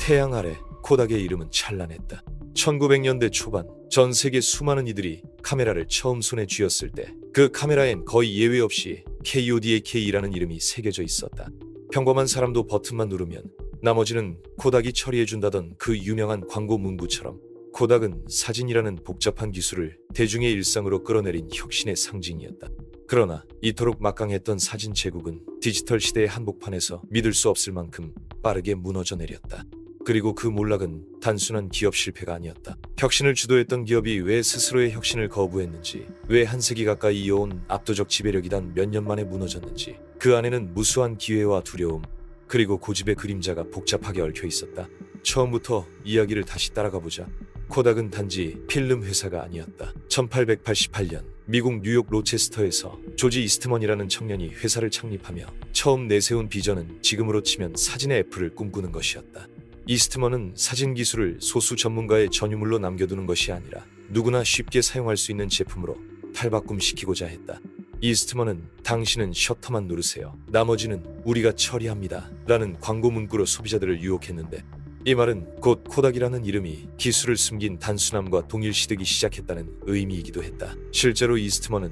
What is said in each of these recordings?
태양 아래 코닥의 이름은 찬란했다. 1900년대 초반 전 세계 수많은 이들이 카메라를 처음 손에 쥐었을 때 그 카메라엔 거의 예외 없이 KODAK라는 이름이 새겨져 있었다. 평범한 사람도 버튼만 누르면 나머지는 코닥이 처리해준다던 그 유명한 광고 문구처럼 코닥은 사진이라는 복잡한 기술을 대중의 일상으로 끌어내린 혁신의 상징이었다. 그러나 이토록 막강했던 사진 제국은 디지털 시대의 한복판에서 믿을 수 없을 만큼 빠르게 무너져 내렸다. 그리고 그 몰락은 단순한 기업 실패가 아니었다. 혁신을 주도했던 기업이 왜 스스로의 혁신을 거부했는지, 왜 한 세기 가까이 이어온 압도적 지배력이 단 몇 년 만에 무너졌는지, 그 안에는 무수한 기회와 두려움, 그리고 고집의 그림자가 복잡하게 얽혀 있었다. 처음부터 이야기를 다시 따라가 보자. 코닥은 단지 필름 회사가 아니었다. 1888년 미국 뉴욕 로체스터에서 조지 이스트먼이라는 청년이 회사를 창립하며 처음 내세운 비전은 지금으로 치면 사진의 애플을 꿈꾸는 것이었다. 이스트먼은 사진 기술을 소수 전문가의 전유물로 남겨두는 것이 아니라 누구나 쉽게 사용할 수 있는 제품으로 탈바꿈시키고자 했다. 이스트먼은 당신은 셔터만 누르세요. 나머지는 우리가 처리합니다. 라는 광고 문구로 소비자들을 유혹했는데 이 말은 곧 코닥이라는 이름이 기술을 숨긴 단순함과 동일시되기 시작했다는 의미이기도 했다. 실제로 이스트먼은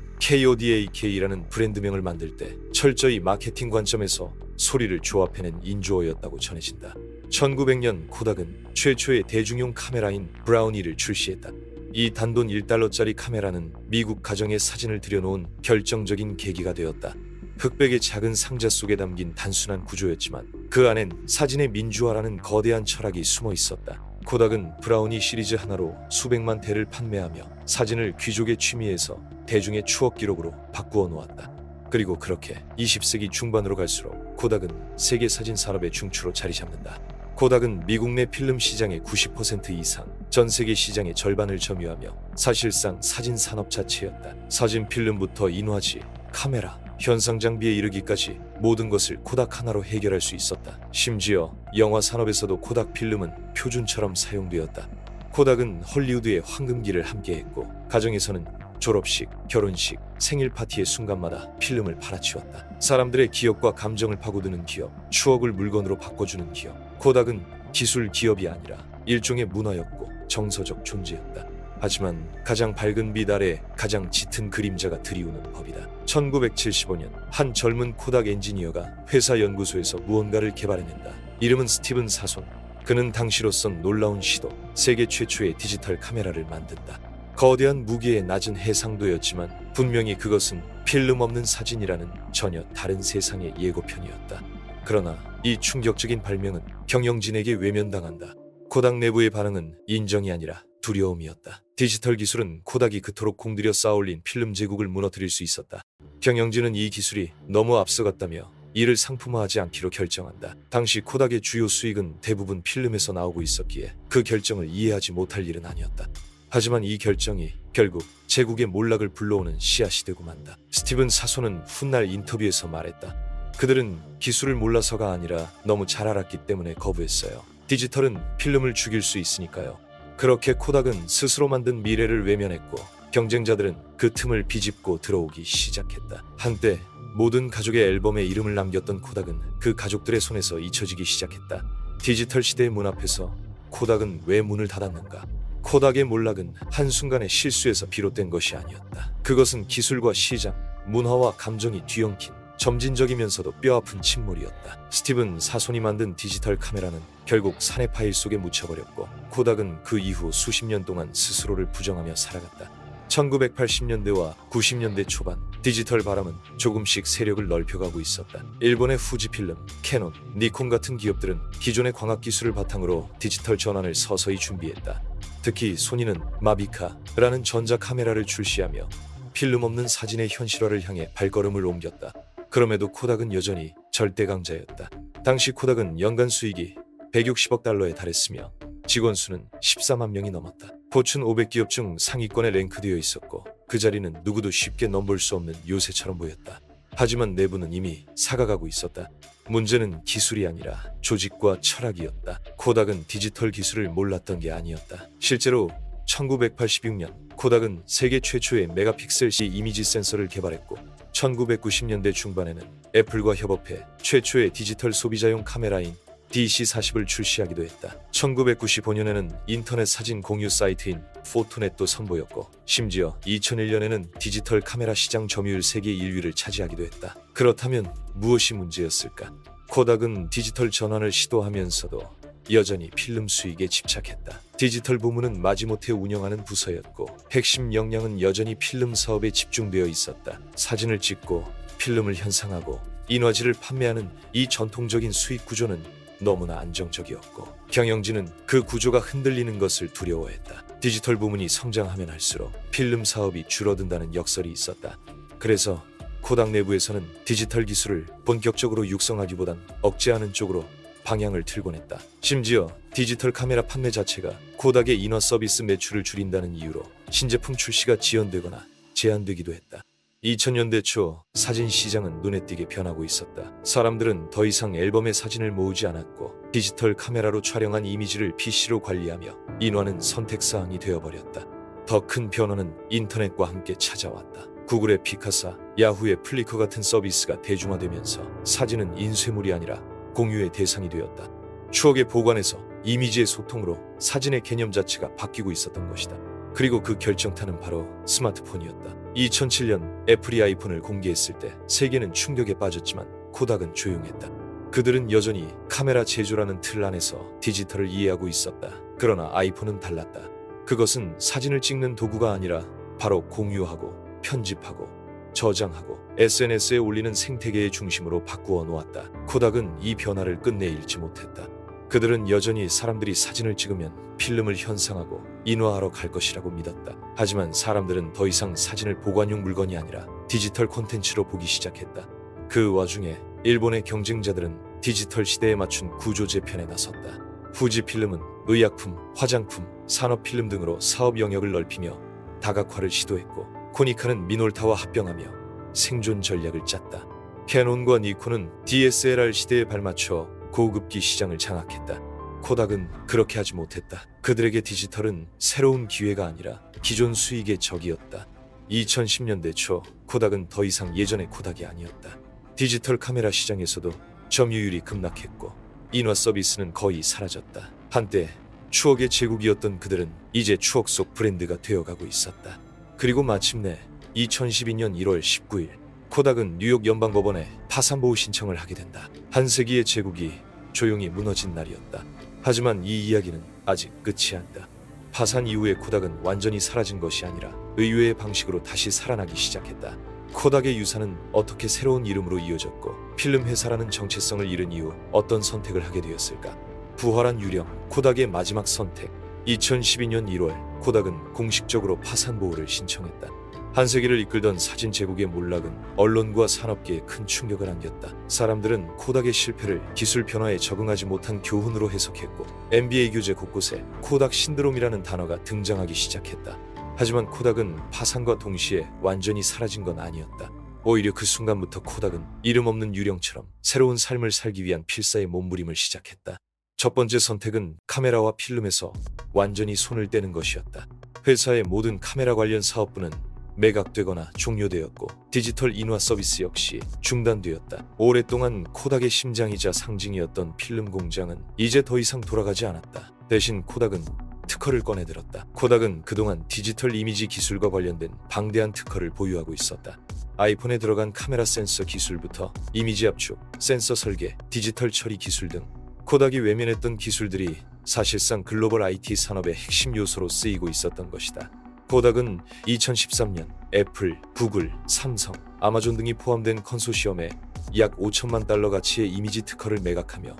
KODAK라는 브랜드명을 만들 때 철저히 마케팅 관점에서 소리를 조합해낸 인조어였다고 전해진다. 1900년 코닥은 최초의 대중용 카메라인 브라우니를 출시했다. 이 단돈 1달러짜리 카메라는 미국 가정에 사진을 들여놓은 결정적인 계기가 되었다. 흑백의 작은 상자 속에 담긴 단순한 구조였지만 그 안엔 사진의 민주화라는 거대한 철학이 숨어 있었다. 코닥은 브라우니 시리즈 하나로 수백만 대를 판매하며 사진을 귀족의 취미에서 대중의 추억 기록으로 바꾸어 놓았다. 그리고 그렇게 20세기 중반으로 갈수록 코닥은 세계 사진 산업의 중추로 자리 잡는다. 코닥은 미국 내 필름 시장의 90% 이상, 전 세계 시장의 절반을 점유하며 사실상 사진 산업 자체였다. 사진 필름부터 인화지, 카메라, 현상 장비에 이르기까지 모든 것을 코닥 하나로 해결할 수 있었다. 심지어 영화 산업에서도 코닥 필름은 표준처럼 사용되었다. 코닥은 헐리우드의 황금기를 함께했고 가정에서는 졸업식, 결혼식, 생일 파티의 순간마다 필름을 팔아치웠다. 사람들의 기억과 감정을 파고드는 기업, 추억을 물건으로 바꿔주는 기업. 코닥은 기술 기업이 아니라 일종의 문화였고 정서적 존재였다. 하지만 가장 밝은 빛 아래 가장 짙은 그림자가 드리우는 법이다. 1975년 한 젊은 코닥 엔지니어가 회사 연구소에서 무언가를 개발해낸다. 이름은 스티븐 사손. 그는 당시로선 놀라운 시도, 세계 최초의 디지털 카메라를 만든다. 거대한 무게의 낮은 해상도였지만 분명히 그것은 필름 없는 사진이라는 전혀 다른 세상의 예고편이었다. 그러나 이 충격적인 발명은 경영진에게 외면당한다. 코닥 내부의 반응은 인정이 아니라 두려움이었다. 디지털 기술은 코닥이 그토록 공들여 쌓아올린 필름 제국을 무너뜨릴 수 있었다. 경영진은 이 기술이 너무 앞서갔다며 이를 상품화하지 않기로 결정한다. 당시 코닥의 주요 수익은 대부분 필름에서 나오고 있었기에 그 결정을 이해하지 못할 일은 아니었다. 하지만 이 결정이 결국 제국의 몰락을 불러오는 씨앗이 되고 만다. 스티븐 사손은 훗날 인터뷰에서 말했다. 그들은 기술을 몰라서가 아니라 너무 잘 알았기 때문에 거부했어요. 디지털은 필름을 죽일 수 있으니까요. 그렇게 코닥은 스스로 만든 미래를 외면했고 경쟁자들은 그 틈을 비집고 들어오기 시작했다. 한때 모든 가족의 앨범에 이름을 남겼던 코닥은 그 가족들의 손에서 잊혀지기 시작했다. 디지털 시대의 문 앞에서 코닥은 왜 문을 닫았는가? 코닥의 몰락은 한순간의 실수에서 비롯된 것이 아니었다. 그것은 기술과 시장, 문화와 감정이 뒤엉킨 점진적이면서도 뼈아픈 침몰이었다. 스티븐 사손이 만든 디지털 카메라는 결국 산의 파일 속에 묻혀버렸고 코닥은 그 이후 수십 년 동안 스스로를 부정하며 살아갔다. 1980년대와 90년대 초반 디지털 바람은 조금씩 세력을 넓혀가고 있었다. 일본의 후지필름, 캐논, 니콘 같은 기업들은 기존의 광학 기술을 바탕으로 디지털 전환을 서서히 준비했다. 특히 소니는 마비카라는 전자 카메라를 출시하며 필름 없는 사진의 현실화를 향해 발걸음을 옮겼다. 그럼에도 코닥은 여전히 절대 강자였다. 당시 코닥은 연간 수익이 160억 달러에 달했으며 직원 수는 14만 명이 넘었다. 포춘 500기업 중 상위권에 랭크되어 있었고 그 자리는 누구도 쉽게 넘볼 수 없는 요새처럼 보였다. 하지만 내부는 이미 사가가고 있었다. 문제는 기술이 아니라 조직과 철학이었다. 코닥은 디지털 기술을 몰랐던 게 아니었다. 실제로 1986년 코닥은 세계 최초의 메가픽셀 C 이미지 센서를 개발했고 1990년대 중반에는 애플과 협업해 최초의 디지털 소비자용 카메라인 DC40을 출시하기도 했다. 1995년에는 인터넷 사진 공유 사이트인 포토넷도 선보였고, 심지어 2001년에는 디지털 카메라 시장 점유율 세계 1위를 차지하기도 했다. 그렇다면 무엇이 문제였을까? 코닥은 디지털 전환을 시도하면서도 여전히 필름 수익에 집착했다. 디지털 부문은 마지못해 운영하는 부서였고, 핵심 역량은 여전히 필름 사업에 집중되어 있었다. 사진을 찍고 필름을 현상하고 인화질을 판매하는 이 전통적인 수익 구조는 너무나 안정적이었고, 경영진은 그 구조가 흔들리는 것을 두려워했다. 디지털 부문이 성장하면 할수록 필름 사업이 줄어든다는 역설이 있었다. 그래서 코닥 내부에서는 디지털 기술을 본격적으로 육성하기보단 억제하는 쪽으로 방향을 틀곤 했다. 심지어 디지털 카메라 판매 자체가 코닥의 인화 서비스 매출을 줄인다는 이유로 신제품 출시가 지연되거나 제한되기도 했다. 2000년대 초 사진 시장은 눈에 띄게 변하고 있었다. 사람들은 더 이상 앨범에 사진을 모으지 않았고, 디지털 카메라로 촬영한 이미지를 PC로 관리하며 인화는 선택사항이 되어버렸다. 더 큰 변화는 인터넷과 함께 찾아왔다. 구글의 피카사, 야후의 플리커 같은 서비스가 대중화되면서 사진은 인쇄물이 아니라 공유의 대상이 되었다. 추억의 보관에서 이미지의 소통으로 사진의 개념 자체가 바뀌고 있었던 것이다. 그리고 그 결정타는 바로 스마트폰이었다. 2007년 애플이 아이폰을 공개했을 때 세계는 충격에 빠졌지만 코닥은 조용했다. 그들은 여전히 카메라 제조라는 틀 안에서 디지털을 이해하고 있었다. 그러나 아이폰은 달랐다. 그것은 사진을 찍는 도구가 아니라 바로 공유하고 편집하고 저장하고 SNS에 올리는 생태계의 중심으로 바꾸어 놓았다. 코닥은 이 변화를 끝내 잃지 못했다. 그들은 여전히 사람들이 사진을 찍으면 필름을 현상하고 인화하러 갈 것이라고 믿었다. 하지만 사람들은 더 이상 사진을 보관용 물건이 아니라 디지털 콘텐츠로 보기 시작했다. 그 와중에 일본의 경쟁자들은 디지털 시대에 맞춘 구조 재편에 나섰다. 후지필름은 의약품, 화장품, 산업필름 등으로 사업 영역을 넓히며 다각화를 시도했고, 코니카는 미놀타와 합병하며 생존 전략을 짰다. 캐논과 니콘은 DSLR 시대에 발맞춰 고급기 시장을 장악했다. 코닥은 그렇게 하지 못했다. 그들에게 디지털은 새로운 기회가 아니라 기존 수익의 적이었다. 2010년대 초 코닥은 더 이상 예전의 코닥이 아니었다. 디지털 카메라 시장에서도 점유율이 급락했고 인화 서비스는 거의 사라졌다. 한때 추억의 제국이었던 그들은 이제 추억 속 브랜드가 되어가고 있었다. 그리고 마침내 2012년 1월 19일 코닥은 뉴욕 연방법원에 파산보호 신청을 하게 된다. 한 세기의 제국이 조용히 무너진 날이었다. 하지만 이 이야기는 아직 끝이 아니다. 파산 이후에 코닥은 완전히 사라진 것이 아니라 의외의 방식으로 다시 살아나기 시작했다. 코닥의 유산은 어떻게 새로운 이름으로 이어졌고, 필름 회사라는 정체성을 잃은 이후 어떤 선택을 하게 되었을까? 부활한 유령, 코닥의 마지막 선택. 2012년 1월 코닥은 공식적으로 파산보호를 신청했다. 한 세기를 이끌던 사진 제국의 몰락은 언론과 산업계에 큰 충격을 안겼다. 사람들은 코닥의 실패를 기술 변화에 적응하지 못한 교훈으로 해석했고, NBA 교재 곳곳에 코닥 신드롬이라는 단어가 등장하기 시작했다. 하지만 코닥은 파산과 동시에 완전히 사라진 건 아니었다. 오히려 그 순간부터 코닥은 이름 없는 유령처럼 새로운 삶을 살기 위한 필사의 몸부림을 시작했다. 첫 번째 선택은 카메라와 필름에서 완전히 손을 떼는 것이었다. 회사의 모든 카메라 관련 사업부는 매각되거나 종료되었고, 디지털 인화 서비스 역시 중단되었다. 오랫동안 코닥의 심장이자 상징이었던 필름 공장은 이제 더 이상 돌아가지 않았다. 대신 코닥은 특허를 꺼내들었다. 코닥은 그동안 디지털 이미지 기술과 관련된 방대한 특허를 보유하고 있었다. 아이폰에 들어간 카메라 센서 기술부터 이미지 압축, 센서 설계, 디지털 처리 기술 등 코닥이 외면했던 기술들이 사실상 글로벌 IT 산업의 핵심 요소로 쓰이고 있었던 것이다. 코닥은 2013년 애플, 구글, 삼성, 아마존 등이 포함된 컨소시엄에 약 5천만 달러 가치의 이미지 특허를 매각하며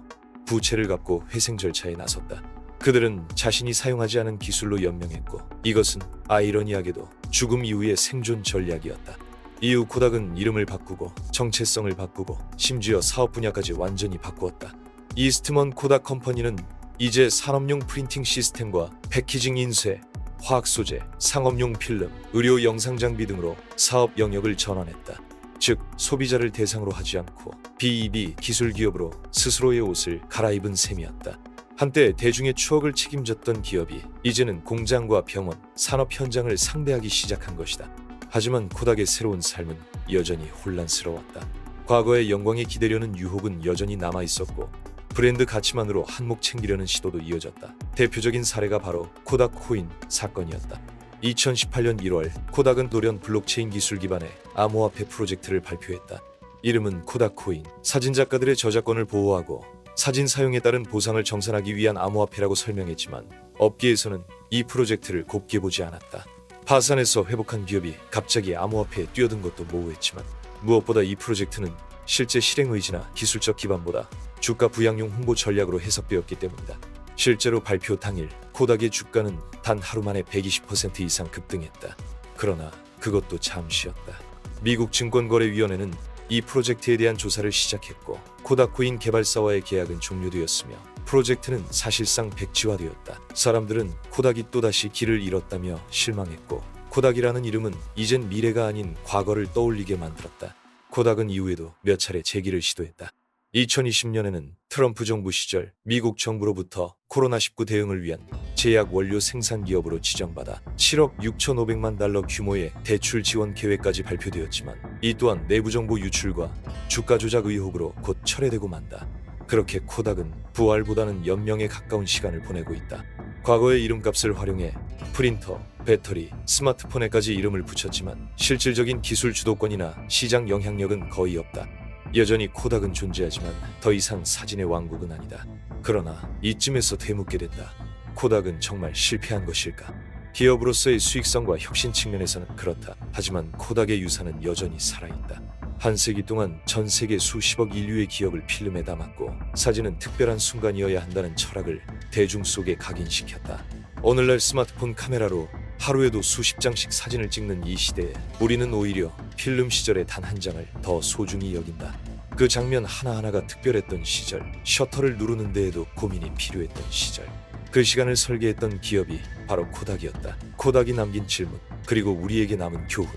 부채를 갚고 회생 절차에 나섰다. 그들은 자신이 사용하지 않은 기술로 연명했고, 이것은 아이러니하게도 죽음 이후의 생존 전략이었다. 이후 코닥은 이름을 바꾸고 정체성을 바꾸고 심지어 사업 분야까지 완전히 바꾸었다. 이스트먼 코닥 컴퍼니는 이제 산업용 프린팅 시스템과 패키징 인쇄, 화학 소재, 상업용 필름, 의료 영상 장비 등으로 사업 영역을 전환했다. 즉, 소비자를 대상으로 하지 않고 BEB 기술 기업으로 스스로의 옷을 갈아입은 셈이었다. 한때 대중의 추억을 책임졌던 기업이 이제는 공장과 병원, 산업 현장을 상대하기 시작한 것이다. 하지만 코닥의 새로운 삶은 여전히 혼란스러웠다. 과거의 영광에 기대려는 유혹은 여전히 남아있었고, 브랜드 가치만으로 한몫 챙기려는 시도도 이어졌다. 대표적인 사례가 바로 코닥 코인 사건이었다. 2018년 1월 코닥은 노련 블록체인 기술 기반의 암호화폐 프로젝트를 발표했다. 이름은 코닥 코인. 사진작가들의 저작권을 보호하고 사진 사용에 따른 보상을 정산하기 위한 암호화폐라고 설명했지만 업계에서는 이 프로젝트를 곱게 보지 않았다. 파산에서 회복한 기업이 갑자기 암호화폐에 뛰어든 것도 모호했지만 무엇보다 이 프로젝트는 실제 실행 의지나 기술적 기반보다 주가 부양용 홍보 전략으로 해석되었기 때문이다. 실제로 발표 당일 코닥의 주가는 단 하루 만에 120% 이상 급등했다. 그러나 그것도 잠시였다. 미국 증권거래위원회는 이 프로젝트에 대한 조사를 시작했고 코닥 코인 개발사와의 계약은 종료되었으며 프로젝트는 사실상 백지화되었다. 사람들은 코닥이 또다시 길을 잃었다며 실망했고 코닥이라는 이름은 이젠 미래가 아닌 과거를 떠올리게 만들었다. 코닥은 이후에도 몇 차례 재기를 시도했다. 2020년에는 트럼프 정부 시절 미국 정부로부터 코로나19 대응을 위한 제약 원료 생산 기업으로 지정받아 7억 6,500만 달러 규모의 대출 지원 계획까지 발표되었지만 이 또한 내부 정보 유출과 주가 조작 의혹으로 곧 철회되고 만다. 그렇게 코닥은 부활보다는 연명에 가까운 시간을 보내고 있다. 과거의 이름값을 활용해 프린터, 배터리, 스마트폰에까지 이름을 붙였지만 실질적인 기술 주도권이나 시장 영향력은 거의 없다. 여전히 코닥은 존재하지만 더 이상 사진의 왕국은 아니다. 그러나 이쯤에서 되묻게 된다. 코닥은 정말 실패한 것일까? 기업으로서의 수익성과 혁신 측면에서는 그렇다. 하지만 코닥의 유산은 여전히 살아있다. 한 세기 동안 전 세계 수십억 인류의 기억을 필름에 담았고 사진은 특별한 순간이어야 한다는 철학을 대중 속에 각인시켰다. 오늘날 스마트폰 카메라로 하루에도 수십 장씩 사진을 찍는 이 시대에 우리는 오히려 필름 시절의 단 한 장을 더 소중히 여긴다. 그 장면 하나하나가 특별했던 시절, 셔터를 누르는 데에도 고민이 필요했던 시절. 그 시간을 설계했던 기업이 바로 코닥이었다. 코닥이 남긴 질문, 그리고 우리에게 남은 교훈.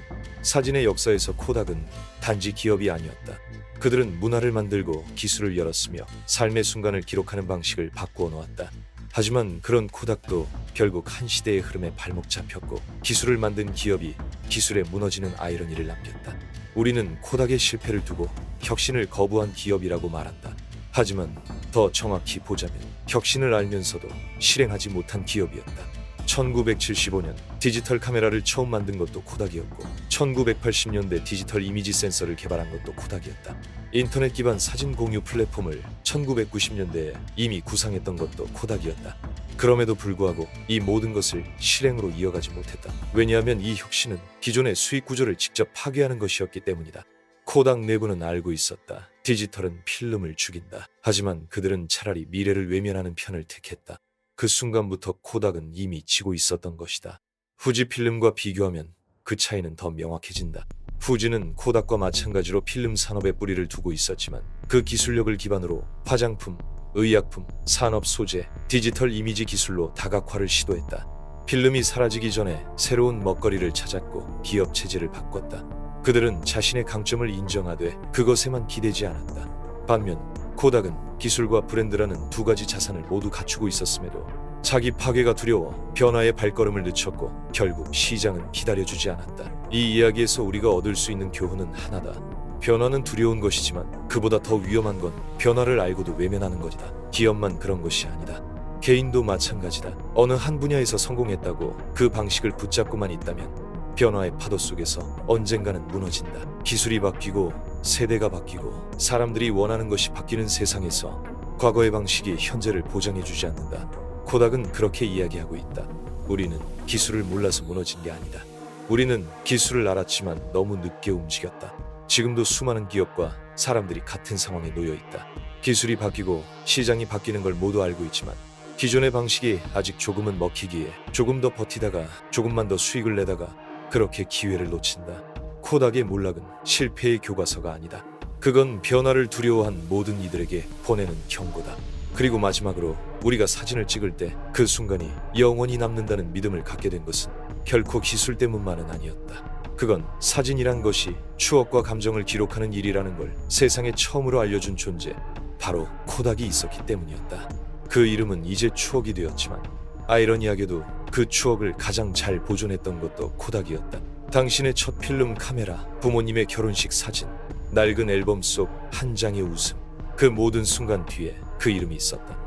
사진의 역사에서 코닥은 단지 기업이 아니었다. 그들은 문화를 만들고 기술을 열었으며 삶의 순간을 기록하는 방식을 바꾸어 놓았다. 하지만 그런 코닥도 결국 한 시대의 흐름에 발목 잡혔고 기술을 만든 기업이 기술에 무너지는 아이러니를 남겼다. 우리는 코닥의 실패를 두고 혁신을 거부한 기업이라고 말한다. 하지만 더 정확히 보자면 혁신을 알면서도 실행하지 못한 기업이었다. 1975년 디지털 카메라를 처음 만든 것도 코닥이었고 1980년대 디지털 이미지 센서를 개발한 것도 코닥이었다. 인터넷 기반 사진 공유 플랫폼을 1990년대에 이미 구상했던 것도 코닥이었다. 그럼에도 불구하고 이 모든 것을 실행으로 이어가지 못했다. 왜냐하면 이 혁신은 기존의 수익 구조를 직접 파괴하는 것이었기 때문이다. 코닥 내부는 알고 있었다. 디지털은 필름을 죽인다. 하지만 그들은 차라리 미래를 외면하는 편을 택했다. 그 순간부터 코닥은 이미 지고 있었던 것이다. 후지 필름과 비교하면 그 차이는 더 명확해진다. 후지는 코닥과 마찬가지로 필름 산업에 뿌리를 두고 있었지만 그 기술력을 기반으로 화장품, 의약품, 산업 소재, 디지털 이미지 기술로 다각화를 시도했다. 필름이 사라지기 전에 새로운 먹거리를 찾았고 기업 체제를 바꿨다. 그들은 자신의 강점을 인정하되 그것에만 기대지 않았다. 반면 코닥은 기술과 브랜드라는 두 가지 자산을 모두 갖추고 있었음에도 자기 파괴가 두려워 변화의 발걸음을 늦췄고 결국 시장은 기다려주지 않았다. 이 이야기에서 우리가 얻을 수 있는 교훈은 하나다. 변화는 두려운 것이지만 그보다 더 위험한 건 변화를 알고도 외면하는 것이다. 기업만 그런 것이 아니다. 개인도 마찬가지다. 어느 한 분야에서 성공했다고 그 방식을 붙잡고만 있다면 변화의 파도 속에서 언젠가는 무너진다. 기술이 바뀌고 세대가 바뀌고 사람들이 원하는 것이 바뀌는 세상에서 과거의 방식이 현재를 보장해주지 않는다. 코닥은 그렇게 이야기하고 있다. 우리는 기술을 몰라서 무너진 게 아니다. 우리는 기술을 알았지만 너무 늦게 움직였다. 지금도 수많은 기업과 사람들이 같은 상황에 놓여 있다. 기술이 바뀌고 시장이 바뀌는 걸 모두 알고 있지만 기존의 방식이 아직 조금은 먹히기에 조금 더 버티다가 조금만 더 수익을 내다가 그렇게 기회를 놓친다. 코닥의 몰락은 실패의 교과서가 아니다. 그건 변화를 두려워한 모든 이들에게 보내는 경고다. 그리고 마지막으로 우리가 사진을 찍을 때 그 순간이 영원히 남는다는 믿음을 갖게 된 것은 결코 기술 때문만은 아니었다. 그건 사진이란 것이 추억과 감정을 기록하는 일이라는 걸 세상에 처음으로 알려준 존재, 바로 코닥이 있었기 때문이었다. 그 이름은 이제 추억이 되었지만 아이러니하게도 그 추억을 가장 잘 보존했던 것도 코닥이었다. 당신의 첫 필름 카메라, 부모님의 결혼식 사진, 낡은 앨범 속 한 장의 웃음, 그 모든 순간 뒤에 그 이름이 있었다.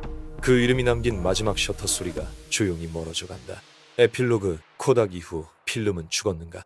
그 이름이 남긴 마지막 셔터 소리가 조용히 멀어져 간다. 에필로그. 코닥 이후 필름은 죽었는가?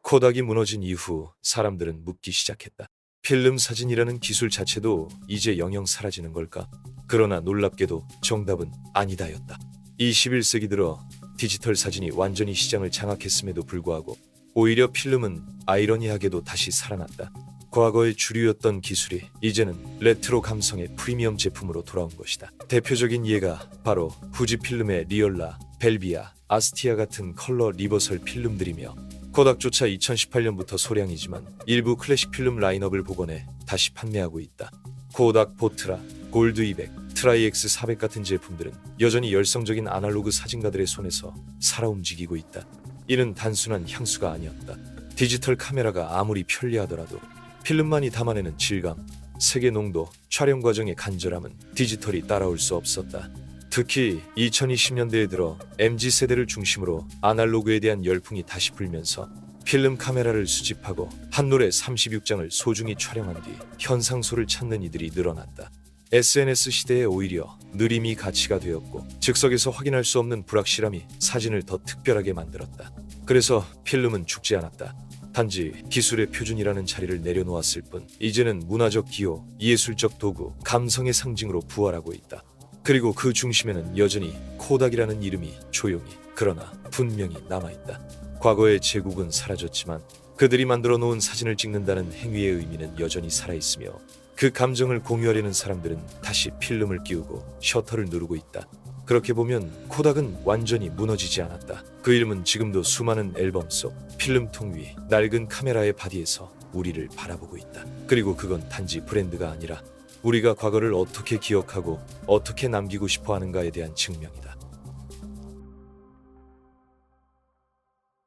코닥이 무너진 이후 사람들은 묻기 시작했다. 필름 사진이라는 기술 자체도 이제 영영 사라지는 걸까? 그러나 놀랍게도 정답은 아니다였다. 21세기 들어 디지털 사진이 완전히 시장을 장악했음에도 불구하고 오히려 필름은 아이러니하게도 다시 살아났다. 과거의 주류였던 기술이 이제는 레트로 감성의 프리미엄 제품으로 돌아온 것이다. 대표적인 예가 바로 후지필름의 리얼라, 벨비아, 아스티아 같은 컬러 리버설 필름들이며 코닥조차 2018년부터 소량이지만 일부 클래식 필름 라인업을 복원해 다시 판매하고 있다. 코닥 포트라, 골드 200, 트라이엑스 400 같은 제품들은 여전히 열성적인 아날로그 사진가들의 손에서 살아 움직이고 있다. 이는 단순한 향수가 아니었다. 디지털 카메라가 아무리 편리하더라도 필름만이 담아내는 질감, 색의 농도, 촬영 과정의 간절함은 디지털이 따라올 수 없었다. 특히 2020년대에 들어 MZ세대를 중심으로 아날로그에 대한 열풍이 다시 불면서 필름 카메라를 수집하고 한 노래 36장을 소중히 촬영한 뒤 현상소를 찾는 이들이 늘어났다. SNS 시대에 오히려 느림이 가치가 되었고 즉석에서 확인할 수 없는 불확실함이 사진을 더 특별하게 만들었다. 그래서 필름은 죽지 않았다. 단지 기술의 표준이라는 자리를 내려놓았을 뿐 이제는 문화적 기호, 예술적 도구, 감성의 상징으로 부활하고 있다. 그리고 그 중심에는 여전히 코닥이라는 이름이 조용히 그러나 분명히 남아있다. 과거의 제국은 사라졌지만 그들이 만들어 놓은 사진을 찍는다는 행위의 의미는 여전히 살아있으며 그 감정을 공유하려는 사람들은 다시 필름을 끼우고 셔터를 누르고 있다. 그렇게 보면 코닥은 완전히 무너지지 않았다. 그 이름은 지금도 수많은 앨범 속 필름통 위 낡은 카메라의 바디에서 우리를 바라보고 있다. 그리고 그건 단지 브랜드가 아니라 우리가 과거를 어떻게 기억하고 어떻게 남기고 싶어 하는가에 대한 증명이다.